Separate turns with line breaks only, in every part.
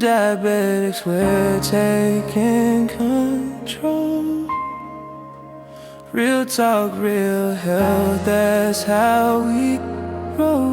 BootDiabetics, we're taking control. Real talk, real health, that's how we roll.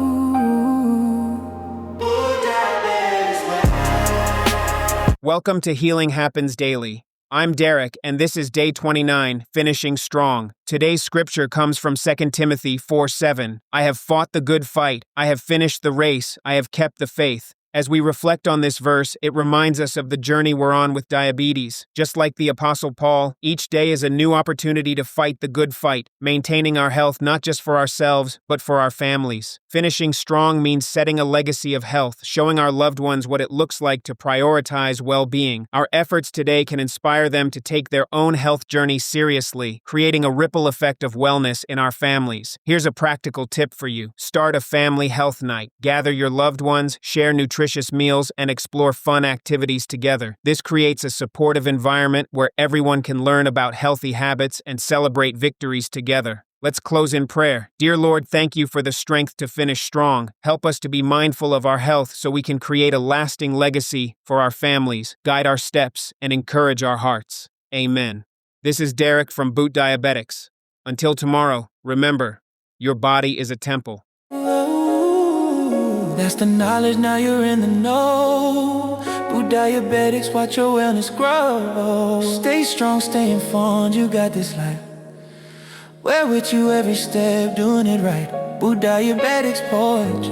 Welcome to Healing Happens Daily. I'm Derek, and this is day 29, Finishing Strong. Today's scripture comes from 2 Timothy 4:7. I have fought the good fight, I have finished the race, I have kept the faith. As we reflect on this verse, it reminds us of the journey we're on with diabetes. Just like the Apostle Paul, each day is a new opportunity to fight the good fight, maintaining our health not just for ourselves, but for our families. Finishing strong means setting a legacy of health, showing our loved ones what it looks like to prioritize well-being. Our efforts today can inspire them to take their own health journey seriously, creating a ripple effect of wellness in our families. Here's a practical tip for you. Start a family health night. Gather your loved ones, share nutritious meals, and explore fun activities together. This creates a supportive environment where everyone can learn about healthy habits and celebrate victories together. Let's close in prayer. Dear Lord, thank you for the strength to finish strong. Help us to be mindful of our health so we can create a lasting legacy for our families, guide our steps, and encourage our hearts. Amen. This is Derek from BootDiabetics. Until tomorrow, remember, your body is a temple.
That's the knowledge, now you're in the know. BootDiabetics, watch your wellness grow. Stay strong, stay informed, you got this life. We're with you every step, doing it right. BootDiabetics Podcast.